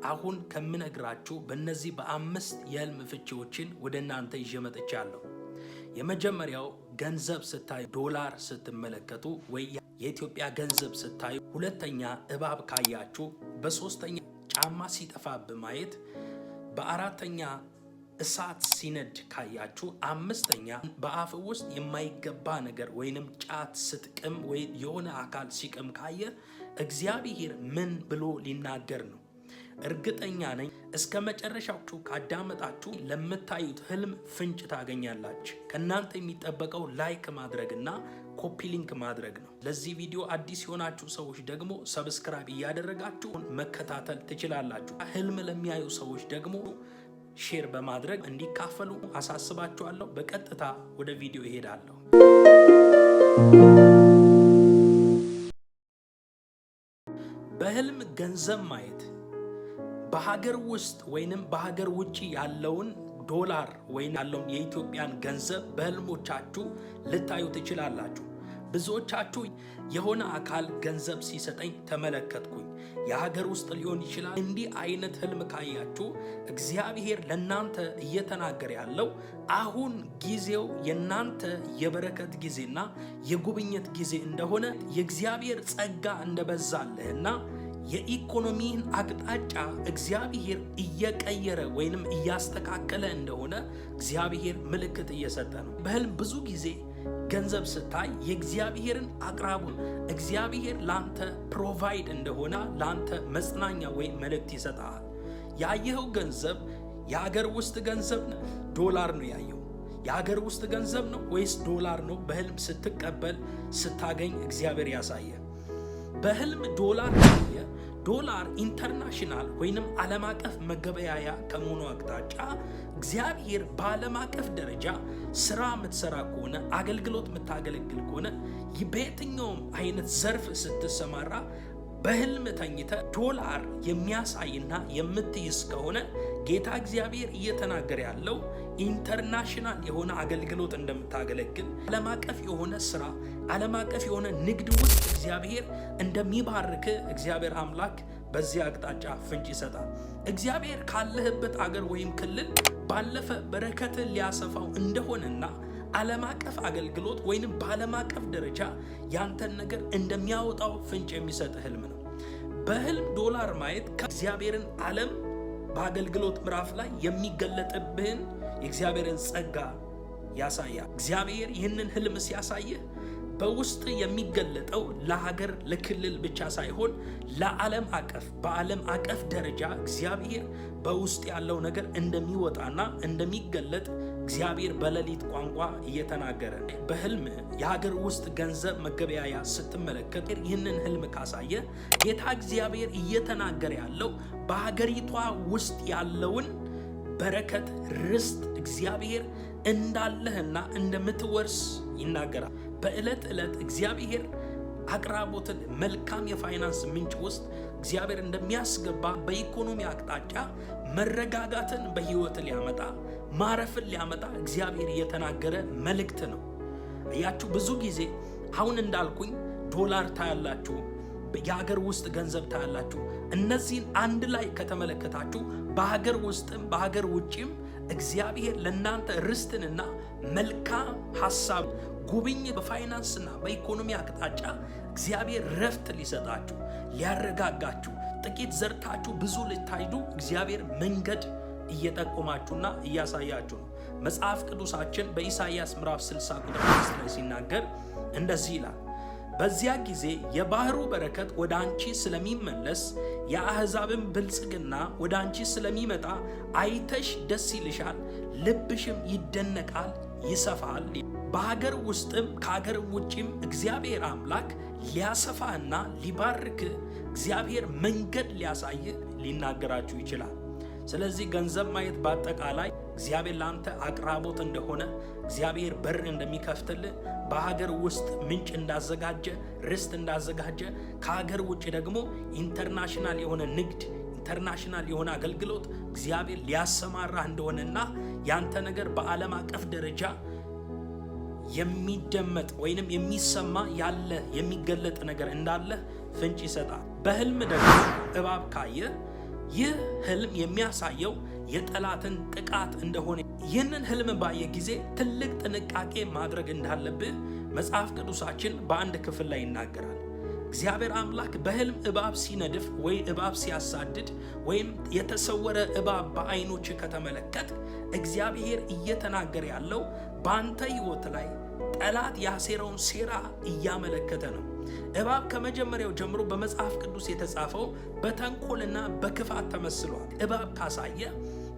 አሁን ከምነግራችሁ በእነዚህ በአምስት የህልም ፍቺዎችን ወደ እናንተ ይዤ መጥቻለሁ። የመጀመሪያው ገንዘብ ስታዩ ዶላር ስትመለከቱ ወይ የኢትዮጵያ ገንዘብ ስታዩ፣ ሁለተኛ እባብ ካያችሁ፣ በሶስተኛ ጫማ ሲጠፋ በማየት፣ በአራተኛ እሳት ሲነድ ካያችሁ፣ አምስተኛ በአፍ ውስጥ የማይገባ ነገር ወይንም ጫት ስትቅም ወይ የሆነ አካል ሲቅም ካየ እግዚአብሔር ምን ብሎ ሊናገር ነው? እርግጠኛ ነኝ እስከ መጨረሻው ካዳመጣችሁ ለምታዩት ህልም ፍንጭ ታገኛላችሁ። ከእናንተ የሚጠበቀው ላይክ ማድረግና ኮፒ ሊንክ ማድረግ ነው። ለዚህ ቪዲዮ አዲስ የሆናችሁ ሰዎች ደግሞ ሰብስክራይብ እያደረጋችሁ መከታተል ትችላላችሁ። ህልም ለሚያዩ ሰዎች ደግሞ ሼር በማድረግ እንዲካፈሉ አሳስባችኋለሁ። በቀጥታ ወደ ቪዲዮ እሄዳለሁ። በህልም ገንዘብ ማየት በሀገር ውስጥ ወይንም በሀገር ውጪ ያለውን ዶላር ወይንም ያለውን የኢትዮጵያን ገንዘብ በህልሞቻችሁ ልታዩ ትችላላችሁ። ብዙዎቻችሁ የሆነ አካል ገንዘብ ሲሰጠኝ ተመለከትኩኝ፣ የሀገር ውስጥ ሊሆን ይችላል። እንዲህ አይነት ህልም ካያችሁ እግዚአብሔር ለናንተ እየተናገረ ያለው አሁን ጊዜው የናንተ የበረከት ጊዜና የጉብኝት ጊዜ እንደሆነ፣ የእግዚአብሔር ጸጋ እንደበዛልህና የኢኮኖሚን አቅጣጫ እግዚአብሔር እየቀየረ ወይንም እያስተካከለ እንደሆነ እግዚአብሔር ምልክት እየሰጠ ነው። በህልም ብዙ ጊዜ ገንዘብ ስታይ የእግዚአብሔርን አቅራቡን እግዚአብሔር ላንተ ፕሮቫይድ እንደሆነ ላንተ መጽናኛ ወይም መልእክት ይሰጣል። ያየኸው ገንዘብ የሀገር ውስጥ ገንዘብ ዶላር ነው ያየው? የሀገር ውስጥ ገንዘብ ነው ወይስ ዶላር ነው? በህልም ስትቀበል ስታገኝ እግዚአብሔር ያሳየ። በህልም ዶላር ዶላር ኢንተርናሽናል ወይንም ዓለም አቀፍ መገበያያ ከመሆኑ አቅጣጫ እግዚአብሔር በዓለም አቀፍ ደረጃ ስራ የምትሰራ ከሆነ፣ አገልግሎት የምታገለግል ከሆነ፣ በየትኛውም አይነት ዘርፍ ስትሰማራ በህልም ተኝተ ዶላር የሚያሳይና የምትይዝ ከሆነ ጌታ እግዚአብሔር እየተናገረ ያለው ኢንተርናሽናል የሆነ አገልግሎት እንደምታገለግል፣ ዓለም አቀፍ የሆነ ስራ፣ ዓለም አቀፍ የሆነ ንግድ ውስጥ እግዚአብሔር እንደሚባርክ እግዚአብሔር አምላክ በዚህ አቅጣጫ ፍንጭ ይሰጣል። እግዚአብሔር ካለህበት አገር ወይም ክልል ባለፈ በረከትን ሊያሰፋው እንደሆነና ዓለም አቀፍ አገልግሎት ወይንም በዓለም አቀፍ ደረጃ ያንተን ነገር እንደሚያወጣው ፍንጭ የሚሰጥ ህልም ነው። በህልም ዶላር ማየት ከእግዚአብሔርን ዓለም በአገልግሎት ምዕራፍ ላይ የሚገለጥብህን የእግዚአብሔርን ጸጋ ያሳያል። እግዚአብሔር ይህንን ህልም ሲያሳየህ በውስጥ የሚገለጠው ለሀገር ለክልል ብቻ ሳይሆን ለዓለም አቀፍ በዓለም አቀፍ ደረጃ እግዚአብሔር በውስጥ ያለው ነገር እንደሚወጣና እንደሚገለጥ እግዚአብሔር በሌሊት ቋንቋ እየተናገረ በህልም የሀገር ውስጥ ገንዘብ መገበያያ ስትመለከት ይህንን ህልም ካሳየ ጌታ እግዚአብሔር እየተናገረ ያለው በሀገሪቷ ውስጥ ያለውን በረከት ርስት እግዚአብሔር እንዳለህና እንደምትወርስ ይናገራል። በዕለት ዕለት እግዚአብሔር አቅራቦትን መልካም የፋይናንስ ምንጭ ውስጥ እግዚአብሔር እንደሚያስገባ በኢኮኖሚ አቅጣጫ መረጋጋትን በህይወት ሊያመጣ ማረፍን ሊያመጣ እግዚአብሔር የተናገረ መልእክት ነው። ያችሁ ብዙ ጊዜ አሁን እንዳልኩኝ ዶላር ታያላችሁ፣ የሀገር ውስጥ ገንዘብ ታያላችሁ። እነዚህን አንድ ላይ ከተመለከታችሁ በሀገር ውስጥም በሀገር ውጭም እግዚአብሔር ለናንተ ርስትንና መልካም ሐሳብ ጉብኝት በፋይናንስና በኢኮኖሚ አቅጣጫ እግዚአብሔር ረፍት ሊሰጣችሁ ሊያረጋጋችሁ ጥቂት ዘርታችሁ ብዙ ልታይዱ እግዚአብሔር መንገድ እየጠቆማችሁና እያሳያችሁ ነው። መጽሐፍ ቅዱሳችን በኢሳይያስ ምዕራፍ 60 ቁጥር 5 ላይ ሲናገር እንደዚህ ይላል፣ በዚያ ጊዜ የባህሩ በረከት ወደ አንቺ ስለሚመለስ የአሕዛብን ብልጽግና ወደ አንቺ ስለሚመጣ አይተሽ ደስ ይልሻል፣ ልብሽም ይደነቃል፣ ይሰፋል። በሀገር ውስጥም ከሀገር ውጭም እግዚአብሔር አምላክ ሊያሰፋና ሊባርክ እግዚአብሔር መንገድ ሊያሳይ ሊናገራችሁ ይችላል። ስለዚህ ገንዘብ ማየት በአጠቃላይ እግዚአብሔር ላንተ አቅራቦት እንደሆነ፣ እግዚአብሔር በር እንደሚከፍትልህ፣ በሀገር ውስጥ ምንጭ እንዳዘጋጀ ርስት እንዳዘጋጀ፣ ከሀገር ውጭ ደግሞ ኢንተርናሽናል የሆነ ንግድ ኢንተርናሽናል የሆነ አገልግሎት እግዚአብሔር ሊያሰማራ እንደሆነና ያንተ ነገር በዓለም አቀፍ ደረጃ የሚደመጥ ወይንም የሚሰማ ያለ የሚገለጥ ነገር እንዳለ ፍንጭ ይሰጣል። በህልም ደግሞ እባብ ካየ ይህ ህልም የሚያሳየው የጠላትን ጥቃት እንደሆነ ይህንን ህልም ባየ ጊዜ ትልቅ ጥንቃቄ ማድረግ እንዳለብህ መጽሐፍ ቅዱሳችን በአንድ ክፍል ላይ ይናገራል። እግዚአብሔር አምላክ በህልም እባብ ሲነድፍ ወይ እባብ ሲያሳድድ ወይም የተሰወረ እባብ በዓይኖች ከተመለከት እግዚአብሔር እየተናገረ ያለው በአንተ ህይወት ላይ ጠላት ያሴረውን ሴራ እያመለከተ ነው። እባብ ከመጀመሪያው ጀምሮ በመጽሐፍ ቅዱስ የተጻፈው በተንኮልና በክፋት ተመስሏል። እባብ ካሳየ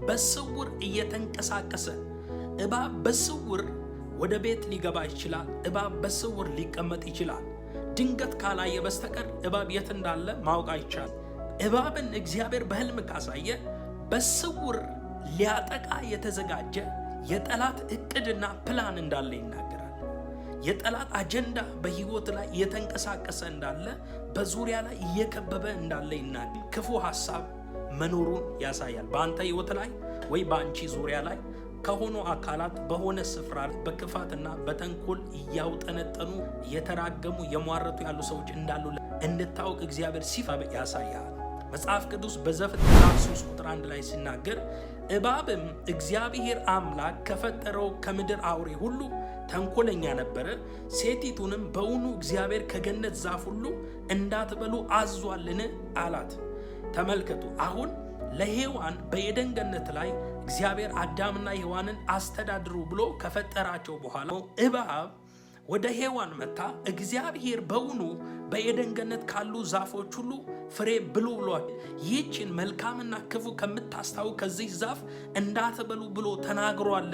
በስውር እየተንቀሳቀሰ እባብ በስውር ወደ ቤት ሊገባ ይችላል። እባብ በስውር ሊቀመጥ ይችላል። ድንገት ካላየ በስተቀር እባብ የት እንዳለ ማወቅ አይቻልም። እባብን እግዚአብሔር በህልም ካሳየ በስውር ሊያጠቃ የተዘጋጀ የጠላት እቅድና ፕላን እንዳለ ይናገራል። የጠላት አጀንዳ በህይወት ላይ እየተንቀሳቀሰ እንዳለ፣ በዙሪያ ላይ እየከበበ እንዳለ ይናገራል። ክፉ ሐሳብ መኖሩን ያሳያል። በአንተ ህይወት ላይ ወይ በአንቺ ዙሪያ ላይ ከሆኑ አካላት በሆነ ስፍራ በክፋትና በተንኮል እያውጠነጠኑ እየተራገሙ የሟረቱ ያሉ ሰዎች እንዳሉ እንድታውቅ እግዚአብሔር ሲፈብ ያሳያል። መጽሐፍ ቅዱስ በዘፍጥረት 3 ቁጥር 1 ላይ ሲናገር እባብም እግዚአብሔር አምላክ ከፈጠረው ከምድር አውሬ ሁሉ ተንኮለኛ ነበረ፣ ሴቲቱንም በውኑ እግዚአብሔር ከገነት ዛፍ ሁሉ እንዳትበሉ አዟልን አላት። ተመልከቱ፣ አሁን ለሔዋን በኤደን ገነት ላይ እግዚአብሔር አዳምና ሔዋንን አስተዳድሩ ብሎ ከፈጠራቸው በኋላ እባብ ወደ ሔዋን መጣ። እግዚአብሔር በውኑ በኤደን ገነት ካሉ ዛፎች ሁሉ ፍሬ ብሉ ብሏል፣ ይህችን መልካምና ክፉ ከምታስታውቅ ከዚህ ዛፍ እንዳትበሉ ብሎ ተናግሯል።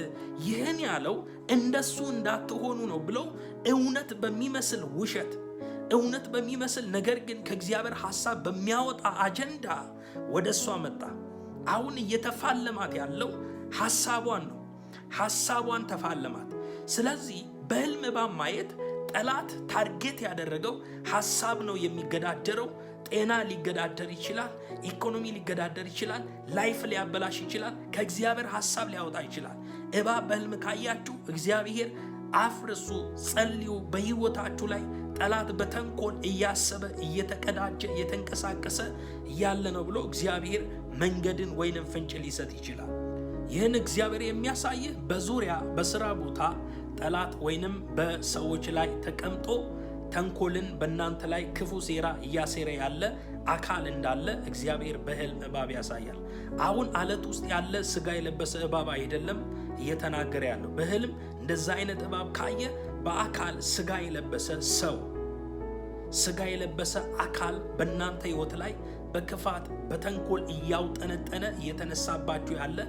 ይህን ያለው እንደሱ እንዳትሆኑ ነው ብለው እውነት በሚመስል ውሸት፣ እውነት በሚመስል ነገር ግን ከእግዚአብሔር ሐሳብ በሚያወጣ አጀንዳ ወደ እሷ መጣ። አሁን እየተፋለማት ያለው ሐሳቧን ነው። ሐሳቧን ተፋለማት። ስለዚህ በህልም እባብ ማየት ጠላት ታርጌት ያደረገው ሐሳብ ነው የሚገዳደረው። ጤና ሊገዳደር ይችላል። ኢኮኖሚ ሊገዳደር ይችላል። ላይፍ ሊያበላሽ ይችላል። ከእግዚአብሔር ሐሳብ ሊያወጣ ይችላል። እባብ በህልም ካያችሁ እግዚአብሔር አፍርሱ፣ ጸልዩ። በህይወታችሁ ላይ ጠላት በተንኮል እያሰበ እየተቀዳጀ እየተንቀሳቀሰ እያለ ነው ብሎ እግዚአብሔር መንገድን ወይንም ፍንጭ ሊሰጥ ይችላል። ይህን እግዚአብሔር የሚያሳይህ በዙሪያ በስራ ቦታ ጠላት ወይንም በሰዎች ላይ ተቀምጦ ተንኮልን በእናንተ ላይ ክፉ ሴራ እያሴረ ያለ አካል እንዳለ እግዚአብሔር በህልም እባብ ያሳያል። አሁን አለት ውስጥ ያለ ስጋ የለበሰ እባብ አይደለም እየተናገረ ያለው። በህልም እንደዛ አይነት እባብ ካየ በአካል ስጋ የለበሰ ሰው፣ ስጋ የለበሰ አካል በእናንተ ህይወት ላይ በክፋት በተንኮል እያውጠነጠነ እየተነሳባችሁ ያለ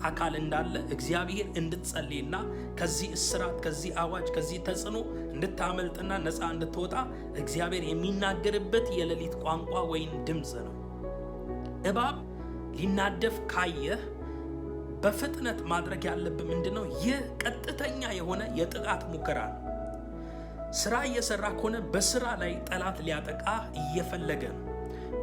አካል እንዳለ እግዚአብሔር እንድትጸልይና ከዚህ እስራት፣ ከዚህ አዋጅ፣ ከዚህ ተጽዕኖ እንድታመልጥና ነፃ እንድትወጣ እግዚአብሔር የሚናገርበት የሌሊት ቋንቋ ወይም ድምፅ ነው። እባብ ሊናደፍ ካየህ በፍጥነት ማድረግ ያለብህ ምንድነው? ይህ ቀጥተኛ የሆነ የጥቃት ሙከራ ነው። ስራ እየሰራ ከሆነ በስራ ላይ ጠላት ሊያጠቃ እየፈለገ ነው።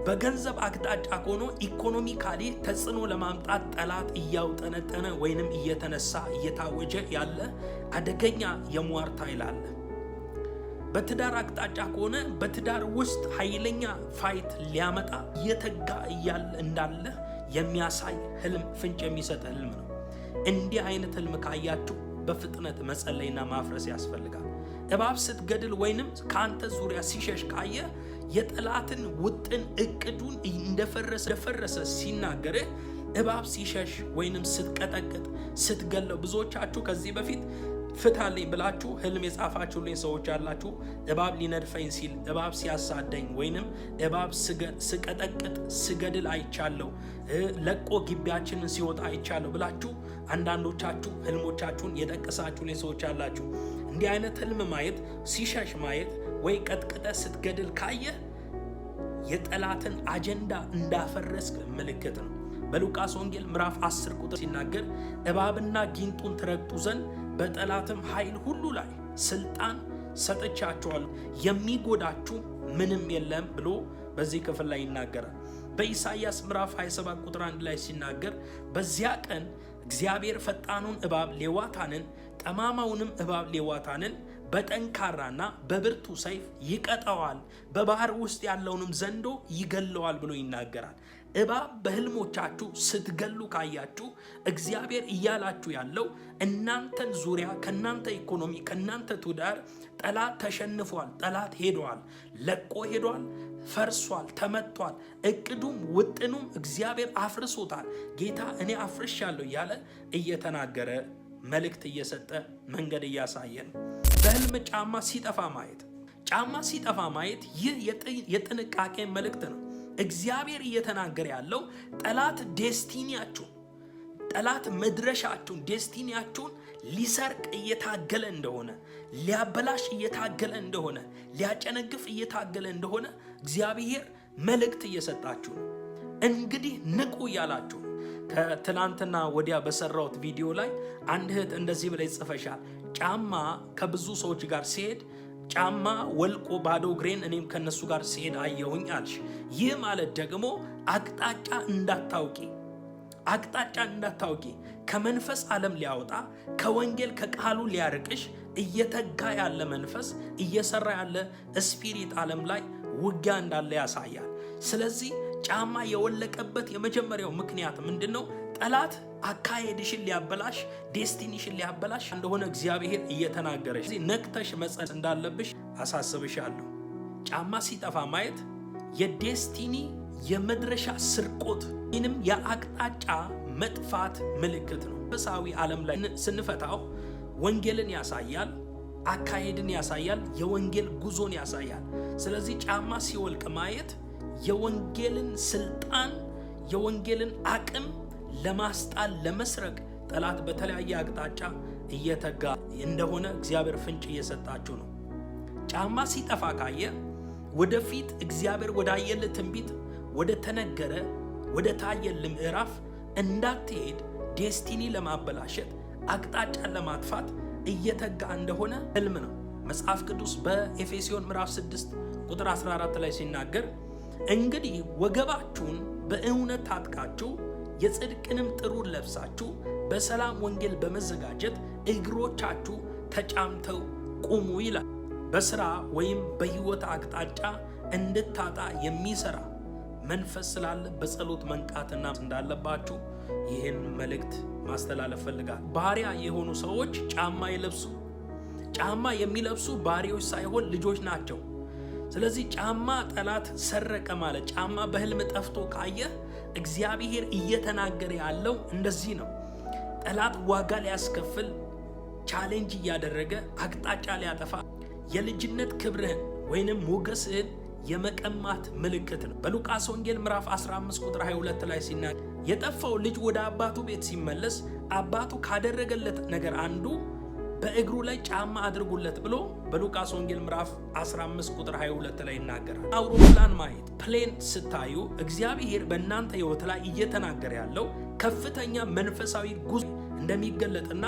በገንዘብ አቅጣጫ ሆኖ ኢኮኖሚካሊ ተጽዕኖ ለማምጣት ጠላት እያውጠነጠነ ወይንም እየተነሳ እየታወጀ ያለ አደገኛ የሟርት ኃይል አለ። በትዳር አቅጣጫ ከሆነ በትዳር ውስጥ ኃይለኛ ፋይት ሊያመጣ እየተጋ እያለ እንዳለ የሚያሳይ ህልም፣ ፍንጭ የሚሰጥ ህልም ነው። እንዲህ አይነት ህልም ካያችሁ በፍጥነት መጸለይና ማፍረስ ያስፈልጋል። እባብ ስትገድል ወይንም ከአንተ ዙሪያ ሲሸሽ ካየ የጠላትን ውጥን እቅዱን እንደፈረሰ ሲናገር እባብ ሲሸሽ ወይንም ስትቀጠቅጥ ስትገለው፣ ብዙዎቻችሁ ከዚህ በፊት ፍታልኝ ብላችሁ ህልም የጻፋችሁልኝ ሰዎች ያላችሁ፣ እባብ ሊነድፈኝ ሲል፣ እባብ ሲያሳደኝ ወይንም እባብ ስቀጠቅጥ ስገድል አይቻለሁ፣ ለቆ ግቢያችንን ሲወጣ አይቻለሁ ብላችሁ አንዳንዶቻችሁ ህልሞቻችሁን የጠቀሳችሁልኝ ሰዎች ያላችሁ። እንዲህ አይነት ህልም ማየት፣ ሲሸሽ ማየት ወይ ቀጥቅጠ ስትገድል ካየ የጠላትን አጀንዳ እንዳፈረስክ ምልክት ነው። በሉቃስ ወንጌል ምዕራፍ 10 ቁጥር ሲናገር እባብና ጊንጡን ትረግጡ ዘንድ በጠላትም ኃይል ሁሉ ላይ ስልጣን ሰጥቻችኋለሁ፣ የሚጎዳችሁ ምንም የለም ብሎ በዚህ ክፍል ላይ ይናገራል። በኢሳይያስ ምዕራፍ 27 ቁጥር 1 ላይ ሲናገር በዚያ ቀን እግዚአብሔር ፈጣኑን እባብ ሌዋታንን፣ ጠማማውንም እባብ ሌዋታንን በጠንካራና በብርቱ ሰይፍ ይቀጠዋል፣ በባህር ውስጥ ያለውንም ዘንዶ ይገለዋል ብሎ ይናገራል። እባብ በህልሞቻችሁ ስትገሉ ካያችሁ እግዚአብሔር እያላችሁ ያለው እናንተን ዙሪያ ከናንተ ኢኮኖሚ ከናንተ ትዳር ጠላት ተሸንፏል፣ ጠላት ሄዷል፣ ለቆ ሄዷል፣ ፈርሷል፣ ተመቷል። እቅዱም ውጥኑም እግዚአብሔር አፍርሶታል። ጌታ እኔ አፍርሻለሁ እያለ እየተናገረ መልእክት እየሰጠ መንገድ እያሳየ ነው። በህልም ጫማ ሲጠፋ ማየት ይህ የጥንቃቄ መልእክት ነው። እግዚአብሔር እየተናገረ ያለው ጠላት ዴስቲኒያችሁን፣ ጠላት መድረሻችሁን፣ ዴስቲኒያችሁን ሊሰርቅ እየታገለ እንደሆነ፣ ሊያበላሽ እየታገለ እንደሆነ፣ ሊያጨነግፍ እየታገለ እንደሆነ እግዚአብሔር መልእክት እየሰጣችሁ ነው። እንግዲህ ንቁ እያላችሁ። ከትናንትና ወዲያ በሰራሁት ቪዲዮ ላይ አንድ እህት እንደዚህ ብላ ጽፈሻል። ጫማ ከብዙ ሰዎች ጋር ሲሄድ ጫማ ወልቆ ባዶ እግሬን እኔም ከነሱ ጋር ሲሄድ አየሁኝ አልሽ። ይህ ማለት ደግሞ አቅጣጫ እንዳታውቂ ከመንፈስ ዓለም ሊያወጣ ከወንጌል ከቃሉ ሊያርቅሽ እየተጋ ያለ መንፈስ እየሰራ ያለ ስፒሪት ዓለም ላይ ውጊያ እንዳለ ያሳያል። ስለዚህ ጫማ የወለቀበት የመጀመሪያው ምክንያት ምንድነው? ጠላት አካሄድሽን ሊያበላሽ፣ ዴስቲኒሽን ሊያበላሽ እንደሆነ እግዚአብሔር እየተናገረሽ ነቅተሽ መጸለይ እንዳለብሽ አሳስብሻለሁ። ጫማ ሲጠፋ ማየት የዴስቲኒ የመድረሻ ስርቆት ወይንም የአቅጣጫ መጥፋት ምልክት ነው። በሳዊ ዓለም ላይ ስንፈታው ወንጌልን ያሳያል፣ አካሄድን ያሳያል፣ የወንጌል ጉዞን ያሳያል። ስለዚህ ጫማ ሲወልቅ ማየት የወንጌልን ስልጣን የወንጌልን አቅም ለማስጣል ለመስረቅ ጠላት በተለያየ አቅጣጫ እየተጋ እንደሆነ እግዚአብሔር ፍንጭ እየሰጣችሁ ነው። ጫማ ሲጠፋ ካየ ወደፊት እግዚአብሔር ወዳየለ ትንቢት ወደ ተነገረ ወደ ታየለ ምዕራፍ እንዳትሄድ ዴስቲኒ ለማበላሸት አቅጣጫን ለማጥፋት እየተጋ እንደሆነ ህልም ነው። መጽሐፍ ቅዱስ በኤፌሶን ምዕራፍ 6 ቁጥር 14 ላይ ሲናገር እንግዲህ ወገባችሁን በእውነት ታጥቃችሁ የጽድቅንም ጥሩር ለብሳችሁ በሰላም ወንጌል በመዘጋጀት እግሮቻችሁ ተጫምተው ቁሙ ይላል። በስራ ወይም በህይወት አቅጣጫ እንድታጣ የሚሰራ መንፈስ ስላለ በጸሎት መንቃትና እንዳለባችሁ ይህን መልእክት ማስተላለፍ ፈልጋለሁ። ባሪያ የሆኑ ሰዎች ጫማ ይለብሱ። ጫማ የሚለብሱ ባሪያዎች ሳይሆን ልጆች ናቸው። ስለዚህ ጫማ ጠላት ሰረቀ ማለት ጫማ በህልም ጠፍቶ ካየህ እግዚአብሔር እየተናገረ ያለው እንደዚህ ነው። ጠላት ዋጋ ሊያስከፍል ቻሌንጅ እያደረገ አቅጣጫ ሊያጠፋ የልጅነት ክብርህን ወይንም ሞገስህን የመቀማት ምልክት ነው። በሉቃስ ወንጌል ምዕራፍ 15 ቁጥር 22 ላይ ሲናገር የጠፋው ልጅ ወደ አባቱ ቤት ሲመለስ አባቱ ካደረገለት ነገር አንዱ በእግሩ ላይ ጫማ አድርጉለት ብሎ በሉቃስ ወንጌል ምዕራፍ 15 ቁጥር 22 ላይ ይናገራል። አውሮፕላን ማየት ፕሌን ስታዩ እግዚአብሔር በእናንተ ህይወት ላይ እየተናገረ ያለው ከፍተኛ መንፈሳዊ ጉዞ እንደሚገለጥና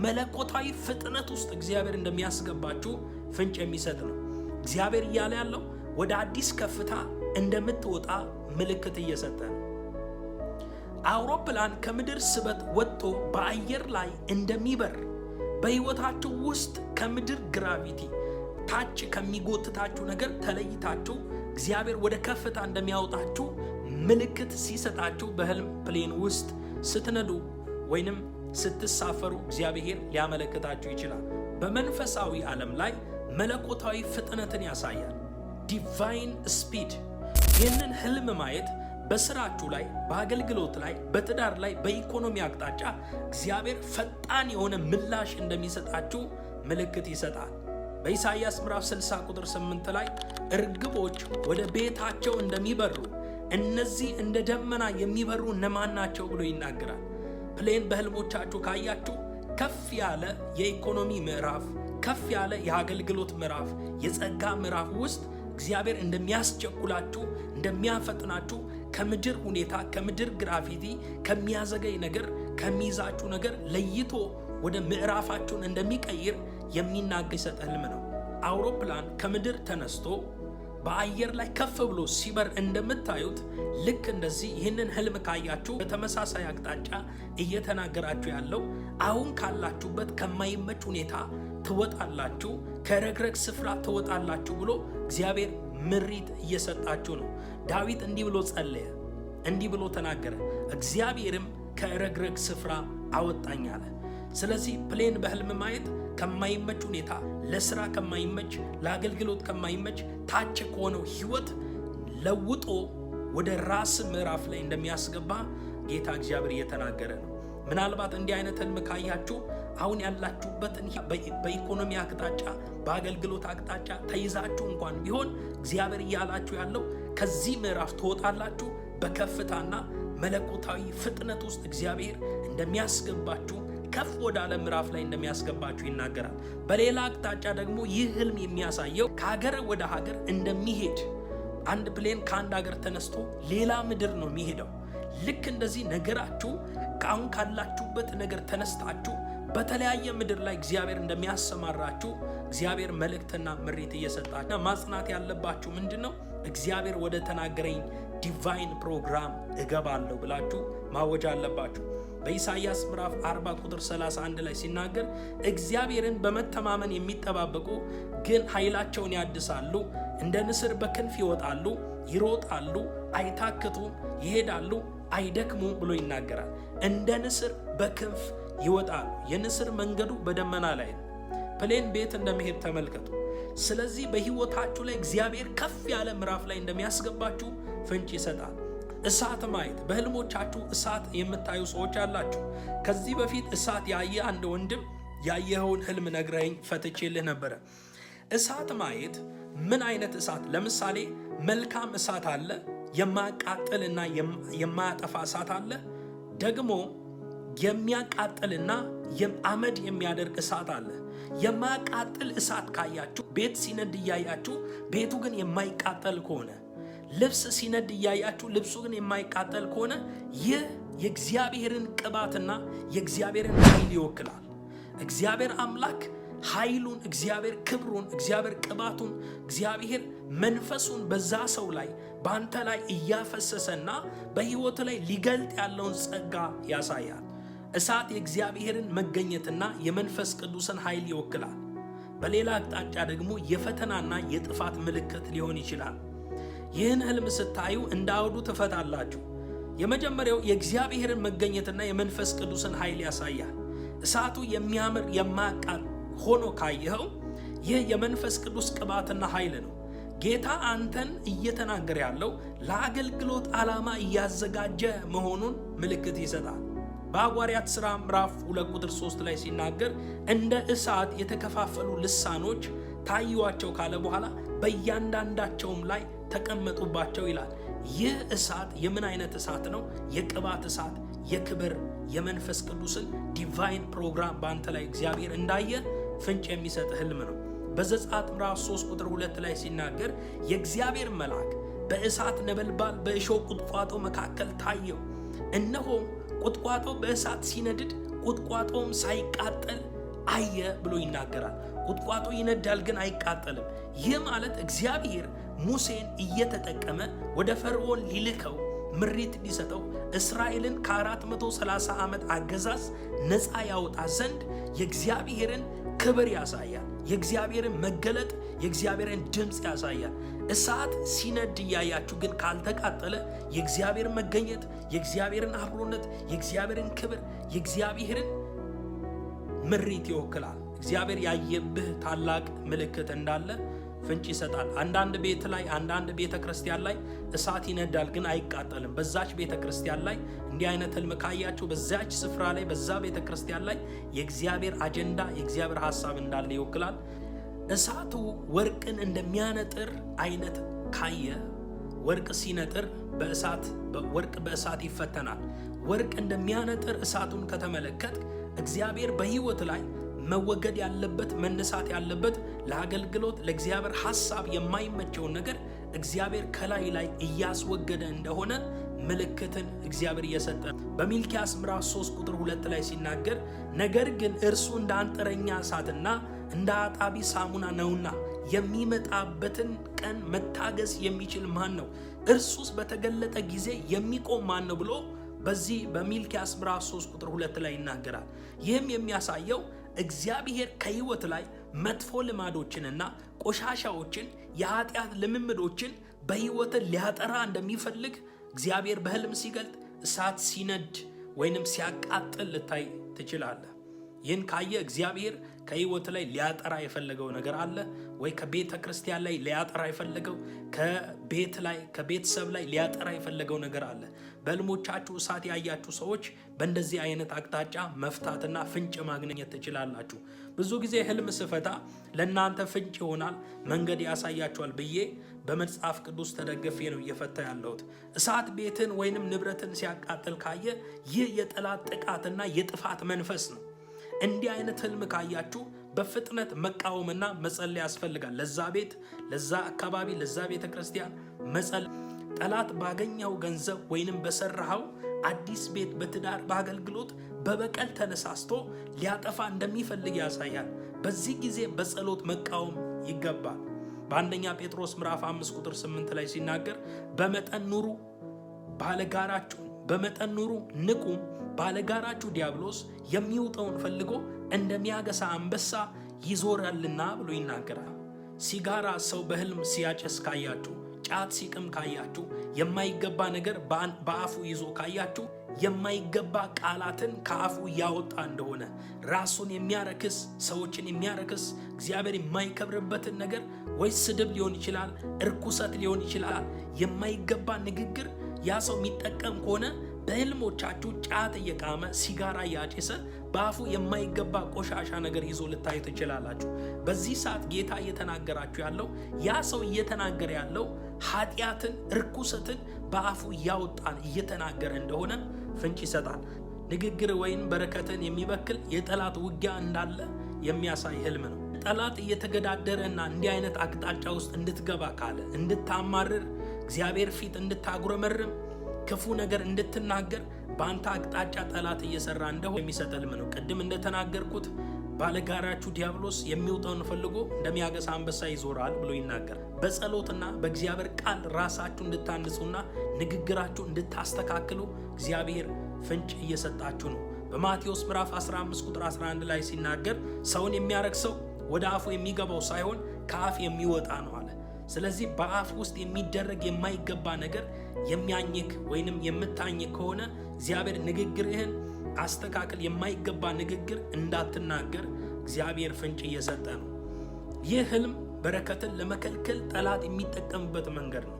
መለኮታዊ ፍጥነት ውስጥ እግዚአብሔር እንደሚያስገባችሁ ፍንጭ የሚሰጥ ነው። እግዚአብሔር እያለ ያለው ወደ አዲስ ከፍታ እንደምትወጣ ምልክት እየሰጠ ነው። አውሮፕላን ከምድር ስበት ወጥቶ በአየር ላይ እንደሚበር በህይወታችሁ ውስጥ ከምድር ግራቪቲ ታች ከሚጎትታችሁ ነገር ተለይታችሁ እግዚአብሔር ወደ ከፍታ እንደሚያወጣችሁ ምልክት ሲሰጣችሁ በህልም ፕሌን ውስጥ ስትነዱ ወይንም ስትሳፈሩ እግዚአብሔር ሊያመለክታችሁ ይችላል። በመንፈሳዊ ዓለም ላይ መለኮታዊ ፍጥነትን ያሳያል። ዲቫይን ስፒድ። ይህንን ህልም ማየት በስራችሁ ላይ፣ በአገልግሎት ላይ፣ በትዳር ላይ፣ በኢኮኖሚ አቅጣጫ እግዚአብሔር ፈጣን የሆነ ምላሽ እንደሚሰጣችሁ ምልክት ይሰጣል። በኢሳይያስ ምዕራፍ 60 ቁጥር 8 ላይ እርግቦች ወደ ቤታቸው እንደሚበሩ እነዚህ እንደ ደመና የሚበሩ እነማን ናቸው ብሎ ይናገራል። ፕሌን በህልሞቻችሁ ካያችሁ ከፍ ያለ የኢኮኖሚ ምዕራፍ፣ ከፍ ያለ የአገልግሎት ምዕራፍ፣ የጸጋ ምዕራፍ ውስጥ እግዚአብሔር እንደሚያስቸኩላችሁ እንደሚያፈጥናችሁ ከምድር ሁኔታ ከምድር ግራቪቲ ከሚያዘገይ ነገር ከሚይዛችሁ ነገር ለይቶ ወደ ምዕራፋችሁን እንደሚቀይር የሚናገር የሰጠ ህልም ነው። አውሮፕላን ከምድር ተነስቶ በአየር ላይ ከፍ ብሎ ሲበር እንደምታዩት ልክ እንደዚህ ይህንን ህልም ካያችሁ በተመሳሳይ አቅጣጫ እየተናገራችሁ ያለው አሁን ካላችሁበት ከማይመች ሁኔታ ትወጣላችሁ፣ ከረግረግ ስፍራ ትወጣላችሁ ብሎ እግዚአብሔር ምሪት እየሰጣችሁ ነው። ዳዊት እንዲህ ብሎ ጸለየ፣ እንዲህ ብሎ ተናገረ፣ እግዚአብሔርም ከረግረግ ስፍራ አወጣኝ አለ። ስለዚህ ፕሌን በህልም ማየት ከማይመች ሁኔታ፣ ለስራ ከማይመች፣ ለአገልግሎት ከማይመች ታች ከሆነው ህይወት ለውጦ ወደ ራስ ምዕራፍ ላይ እንደሚያስገባ ጌታ እግዚአብሔር እየተናገረ ነው። ምናልባት እንዲህ አይነት ህልም ካያችሁ አሁን ያላችሁበትን በኢኮኖሚ አቅጣጫ፣ በአገልግሎት አቅጣጫ ተይዛችሁ እንኳን ቢሆን እግዚአብሔር እያላችሁ ያለው ከዚህ ምዕራፍ ትወጣላችሁ፣ በከፍታና መለኮታዊ ፍጥነት ውስጥ እግዚአብሔር እንደሚያስገባችሁ፣ ከፍ ወዳለ ምዕራፍ ላይ እንደሚያስገባችሁ ይናገራል። በሌላ አቅጣጫ ደግሞ ይህ ህልም የሚያሳየው ከሀገር ወደ ሀገር እንደሚሄድ፣ አንድ ፕሌን ከአንድ ሀገር ተነስቶ ሌላ ምድር ነው የሚሄደው። ልክ እንደዚህ ነገራችሁ ከአሁን ካላችሁበት ነገር ተነስታችሁ በተለያየ ምድር ላይ እግዚአብሔር እንደሚያሰማራችሁ እግዚአብሔር መልእክትና ምሪት እየሰጣችሁ ማጽናት ያለባችሁ ምንድነው? እግዚአብሔር ወደ ተናገረኝ ዲቫይን ፕሮግራም እገባለሁ ብላችሁ ማወጅ አለባችሁ። በኢሳይያስ ምዕራፍ 40 ቁጥር 31 ላይ ሲናገር እግዚአብሔርን በመተማመን የሚጠባበቁ ግን ኃይላቸውን ያድሳሉ፣ እንደ ንስር በክንፍ ይወጣሉ፣ ይሮጣሉ፣ አይታክቱም፣ ይሄዳሉ፣ አይደክሙም ብሎ ይናገራል። እንደ ንስር በክንፍ ይወጣሉ። የንስር መንገዱ በደመና ላይ ነው። ፕሌን ቤት እንደመሄድ ተመልከቱ። ስለዚህ በህይወታችሁ ላይ እግዚአብሔር ከፍ ያለ ምዕራፍ ላይ እንደሚያስገባችሁ ፍንጭ ይሰጣል። እሳት ማየት፣ በህልሞቻችሁ እሳት የምታዩ ሰዎች አላችሁ። ከዚህ በፊት እሳት ያየ አንድ ወንድም ያየኸውን ህልም ነግረኝ ፈትቼልህ ነበረ። እሳት ማየት ምን አይነት እሳት? ለምሳሌ መልካም እሳት አለ፣ የማያቃጥልና የማያጠፋ እሳት አለ። ደግሞ የሚያቃጥልና አመድ የሚያደርግ እሳት አለ። የማያቃጥል እሳት ካያችሁ ቤት ሲነድ እያያችሁ ቤቱ ግን የማይቃጠል ከሆነ፣ ልብስ ሲነድ እያያችሁ ልብሱ ግን የማይቃጠል ከሆነ ይህ የእግዚአብሔርን ቅባትና የእግዚአብሔርን ኃይል ይወክላል። እግዚአብሔር አምላክ ኃይሉን፣ እግዚአብሔር ክብሩን፣ እግዚአብሔር ቅባቱን፣ እግዚአብሔር መንፈሱን በዛ ሰው ላይ በአንተ ላይ እያፈሰሰና በህይወት ላይ ሊገልጥ ያለውን ጸጋ ያሳያል። እሳት የእግዚአብሔርን መገኘትና የመንፈስ ቅዱስን ኃይል ይወክላል። በሌላ አቅጣጫ ደግሞ የፈተናና የጥፋት ምልክት ሊሆን ይችላል። ይህን ህልም ስታዩ እንደ አውዱ ትፈታላችሁ። የመጀመሪያው የእግዚአብሔርን መገኘትና የመንፈስ ቅዱስን ኃይል ያሳያል። እሳቱ የሚያምር የማያቃጥል ሆኖ ካየኸው ይህ የመንፈስ ቅዱስ ቅባትና ኃይል ነው። ጌታ አንተን እየተናገረ ያለው ለአገልግሎት ዓላማ እያዘጋጀ መሆኑን ምልክት ይሰጣል። በሐዋርያት ሥራ ምዕራፍ 2 ቁጥር 3 ላይ ሲናገር እንደ እሳት የተከፋፈሉ ልሳኖች ታዩዋቸው ካለ በኋላ በእያንዳንዳቸውም ላይ ተቀመጡባቸው ይላል። ይህ እሳት የምን አይነት እሳት ነው? የቅባት እሳት፣ የክብር የመንፈስ ቅዱስን ዲቫይን ፕሮግራም በአንተ ላይ እግዚአብሔር እንዳየ ፍንጭ የሚሰጥ ህልም ነው። በዘጸአት ምዕራፍ 3 ቁጥር 2 ላይ ሲናገር የእግዚአብሔር መልአክ በእሳት ነበልባል በእሾህ ቁጥቋጦ መካከል ታየው። እነሆ ቁጥቋጦ በእሳት ሲነድድ ቁጥቋጦም ሳይቃጠል አየ ብሎ ይናገራል። ቁጥቋጦ ይነዳል ግን አይቃጠልም። ይህ ማለት እግዚአብሔር ሙሴን እየተጠቀመ ወደ ፈርዖን ሊልከው ምሪት ሊሰጠው እስራኤልን ከ430 ዓመት አገዛዝ ነፃ ያወጣ ዘንድ የእግዚአብሔርን ክብር ያሳያል። የእግዚአብሔርን መገለጥ፣ የእግዚአብሔርን ድምፅ ያሳያል። እሳት ሲነድ እያያችሁ ግን ካልተቃጠለ የእግዚአብሔር መገኘት፣ የእግዚአብሔርን አብሮነት፣ የእግዚአብሔርን ክብር፣ የእግዚአብሔርን ምሪት ይወክላል። እግዚአብሔር ያየብህ ታላቅ ምልክት እንዳለ ፍንጭ ይሰጣል። አንዳንድ ቤት ላይ፣ አንዳንድ ቤተ ክርስቲያን ላይ እሳት ይነዳል ግን አይቃጠልም። በዛች ቤተ ክርስቲያን ላይ እንዲህ አይነት ህልም ካያችሁ በዛች ስፍራ ላይ፣ በዛ ቤተ ክርስቲያን ላይ የእግዚአብሔር አጀንዳ፣ የእግዚአብሔር ሐሳብ እንዳለ ይወክላል። እሳቱ ወርቅን እንደሚያነጥር አይነት ካየ፣ ወርቅ ሲነጥር ወርቅ በእሳት ይፈተናል። ወርቅ እንደሚያነጥር እሳቱን ከተመለከት እግዚአብሔር በህይወት ላይ መወገድ ያለበት፣ መነሳት ያለበት፣ ለአገልግሎት ለእግዚአብሔር ሐሳብ የማይመቸውን ነገር እግዚአብሔር ከላይ ላይ እያስወገደ እንደሆነ ምልክትን እግዚአብሔር እየሰጠ በሚልክያስ ምዕራፍ 3 ቁጥር 2 ላይ ሲናገር ነገር ግን እርሱ እንደ አንጥረኛ እሳትና እንደ አጣቢ ሳሙና ነውና የሚመጣበትን ቀን መታገስ የሚችል ማን ነው? እርሱስ በተገለጠ ጊዜ የሚቆም ማን ነው ብሎ በዚህ በሚልክያስ ምዕራፍ 3 ቁጥር 2 ላይ ይናገራል። ይህም የሚያሳየው እግዚአብሔር ከህይወት ላይ መጥፎ ልማዶችንና ቆሻሻዎችን፣ የኃጢአት ልምምዶችን በህይወት ሊያጠራ እንደሚፈልግ እግዚአብሔር በህልም ሲገልጥ እሳት ሲነድ ወይንም ሲያቃጥል ልታይ ትችላለህ። ይህን ካየ እግዚአብሔር ከህይወት ላይ ሊያጠራ የፈለገው ነገር አለ ወይ? ከቤተ ክርስቲያን ላይ ሊያጠራ የፈለገው፣ ከቤት ላይ ከቤተሰብ ላይ ሊያጠራ የፈለገው ነገር አለ። በህልሞቻችሁ እሳት ያያችሁ ሰዎች በእንደዚህ አይነት አቅጣጫ መፍታትና ፍንጭ ማግኘት ትችላላችሁ። ብዙ ጊዜ ህልም ስፈታ ለእናንተ ፍንጭ ይሆናል፣ መንገድ ያሳያችኋል ብዬ በመጽሐፍ ቅዱስ ተደግፌ ነው እየፈታ ያለሁት። እሳት ቤትን ወይንም ንብረትን ሲያቃጥል ካየ ይህ የጠላት ጥቃትና የጥፋት መንፈስ ነው። እንዲህ አይነት ህልም ካያችሁ በፍጥነት መቃወምና መጸለይ ያስፈልጋል። ለዛ ቤት፣ ለዛ አካባቢ፣ ለዛ ቤተ ክርስቲያን መጸለይ። ጠላት ባገኘው ገንዘብ ወይንም በሰራው አዲስ ቤት፣ በትዳር፣ በአገልግሎት በበቀል ተነሳስቶ ሊያጠፋ እንደሚፈልግ ያሳያል። በዚህ ጊዜ በጸሎት መቃወም ይገባል። በአንደኛ ጴጥሮስ ምዕራፍ 5 ቁጥር 8 ላይ ሲናገር በመጠን ኑሩ፣ ባለጋራችሁ በመጠን ኑሩ፣ ንቁም፣ ባለጋራችሁ ዲያብሎስ የሚውጠውን ፈልጎ እንደሚያገሳ አንበሳ ይዞራልና ብሎ ይናገራል። ሲጋራ ሰው በህልም ሲያጨስ ካያችሁ፣ ጫት ሲቅም ካያችሁ፣ የማይገባ ነገር በአፉ ይዞ ካያችሁ፣ የማይገባ ቃላትን ከአፉ እያወጣ እንደሆነ፣ ራሱን የሚያረክስ ሰዎችን የሚያረክስ እግዚአብሔር የማይከብርበትን ነገር ወይ ስድብ ሊሆን ይችላል፣ እርኩሰት ሊሆን ይችላል፣ የማይገባ ንግግር ያ ሰው የሚጠቀም ከሆነ በህልሞቻችሁ ጫት እየቃመ ሲጋራ እያጨሰ በአፉ የማይገባ ቆሻሻ ነገር ይዞ ልታዩ ትችላላችሁ። በዚህ ሰዓት ጌታ እየተናገራችሁ ያለው ያ ሰው እየተናገረ ያለው ኃጢአትን፣ እርኩሰትን በአፉ እያወጣን እየተናገረ እንደሆነ ፍንጭ ይሰጣል። ንግግር ወይም በረከትን የሚበክል የጠላት ውጊያ እንዳለ የሚያሳይ ህልም ነው። ጠላት እየተገዳደረና እንዲህ አይነት አቅጣጫ ውስጥ እንድትገባ ካለ፣ እንድታማርር፣ እግዚአብሔር ፊት እንድታጉረመርም፣ ክፉ ነገር እንድትናገር በአንተ አቅጣጫ ጠላት እየሰራ እንደሆነ የሚሰጥ ህልም ነው። ቅድም እንደተናገርኩት ባለጋራችሁ ዲያብሎስ የሚውጠውን ፈልጎ እንደሚያገሳ አንበሳ ይዞራል ብሎ ይናገራል። በጸሎትና በእግዚአብሔር ቃል ራሳችሁ እንድታንጹና ንግግራችሁ እንድታስተካክሉ እግዚአብሔር ፍንጭ እየሰጣችሁ ነው። በማቴዎስ ምዕራፍ 15 ቁጥር 11 ላይ ሲናገር ሰውን የሚያረክሰው ወደ አፉ የሚገባው ሳይሆን ከአፍ የሚወጣ ነው አለ። ስለዚህ በአፍ ውስጥ የሚደረግ የማይገባ ነገር የሚያኝክ ወይንም የምታኝክ ከሆነ እግዚአብሔር ንግግርህን አስተካክል፣ የማይገባ ንግግር እንዳትናገር እግዚአብሔር ፍንጭ እየሰጠ ነው። ይህ ህልም በረከትን ለመከልከል ጠላት የሚጠቀምበት መንገድ ነው።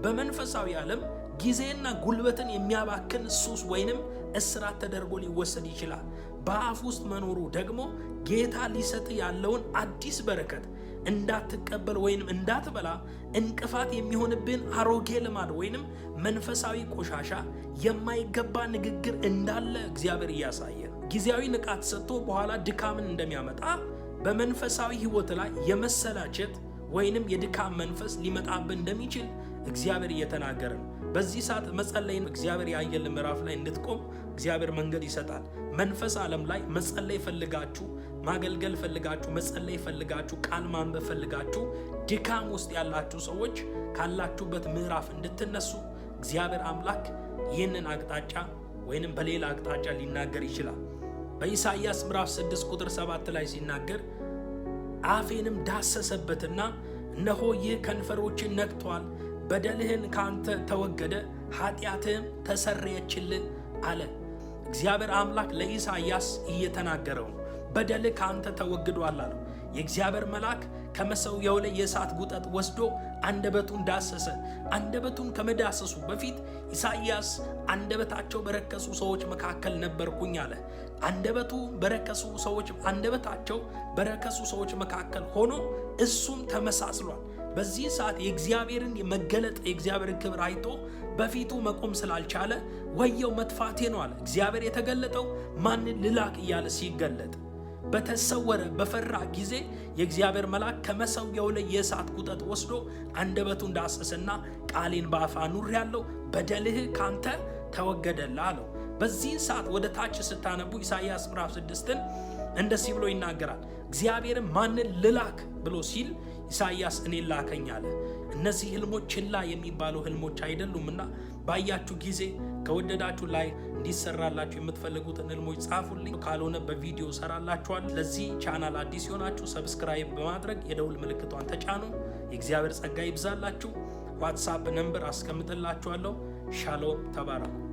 በመንፈሳዊ ዓለም ጊዜና ጉልበትን የሚያባክን ሱስ ወይንም እስራት ተደርጎ ሊወሰድ ይችላል። በአፍ ውስጥ መኖሩ ደግሞ ጌታ ሊሰጥ ያለውን አዲስ በረከት እንዳትቀበል ወይንም እንዳትበላ እንቅፋት የሚሆንብን አሮጌ ልማድ ወይንም መንፈሳዊ ቆሻሻ፣ የማይገባ ንግግር እንዳለ እግዚአብሔር እያሳየ ጊዜያዊ ንቃት ሰጥቶ በኋላ ድካምን እንደሚያመጣ በመንፈሳዊ ህይወት ላይ የመሰላቸት ወይንም የድካም መንፈስ ሊመጣብን እንደሚችል እግዚአብሔር እየተናገረ ነው። በዚህ ሰዓት መጸለይ እግዚአብሔር ያየልን ምዕራፍ ላይ እንድትቆም እግዚአብሔር መንገድ ይሰጣል። መንፈስ ዓለም ላይ መጸለይ ፈልጋችሁ፣ ማገልገል ፈልጋችሁ፣ መጸለይ ፈልጋችሁ፣ ቃል ማንበብ ፈልጋችሁ ድካም ውስጥ ያላችሁ ሰዎች ካላችሁበት ምዕራፍ እንድትነሱ እግዚአብሔር አምላክ ይህንን አቅጣጫ ወይንም በሌላ አቅጣጫ ሊናገር ይችላል። በኢሳይያስ ምዕራፍ 6 ቁጥር 7 ላይ ሲናገር አፌንም ዳሰሰበትና እነሆ ይህ ከንፈሮችን ነክቷል፣ በደልህን ካንተ ተወገደ፣ ኃጢአትህም ተሰረየችልን አለ። እግዚአብሔር አምላክ ለኢሳይያስ እየተናገረው ነው። በደልህ ካንተ ተወግዷል አለው። የእግዚአብሔር መልአክ ከመሠዊያው ላይ የእሳት ጉጠት ወስዶ አንደበቱን ዳሰሰ። አንደበቱን ከመዳሰሱ በፊት ኢሳይያስ አንደበታቸው በረከሱ ሰዎች መካከል ነበርኩኝ አለ። አንደበታቸው በረከሱ ሰዎች መካከል ሆኖ እሱም ተመሳስሏል። በዚህ ሰዓት የእግዚአብሔርን መገለጥ የእግዚአብሔርን ክብር አይቶ በፊቱ መቆም ስላልቻለ ወየው መጥፋቴ ነው አለ። እግዚአብሔር የተገለጠው ማንን ልላክ እያለ ሲገለጥ በተሰወረ በፈራ ጊዜ የእግዚአብሔር መልአክ ከመሠዊያው ላይ የእሳት ጉጠት ወስዶ አንደበቱን ዳሰሰና ቃሌን በአፍ አኑሬአለሁ፣ በደልህ ካንተ ተወገደልህ አለው። በዚህ ሰዓት ወደ ታች ስታነቡ ኢሳይያስ ምዕራፍ 6ን እንደዚህ ብሎ ይናገራል። እግዚአብሔርን ማንን ልላክ ብሎ ሲል ኢሳይያስ እኔ ላከኝ አለ። እነዚህ ህልሞች ችላ የሚባሉ ህልሞች አይደሉምና ባያችሁ ጊዜ ከወደዳችሁ ላይ እንዲሰራላችሁ የምትፈልጉትን ህልሞች ጻፉልኝ፣ ካልሆነ በቪዲዮ ሰራላችኋል። ለዚህ ቻናል አዲስ የሆናችሁ ሰብስክራይብ በማድረግ የደውል ምልክቷን ተጫኑ። የእግዚአብሔር ጸጋ ይብዛላችሁ። ዋትስአፕ ነምበር አስቀምጥላችኋለሁ። ሻሎም። ተባረኩ።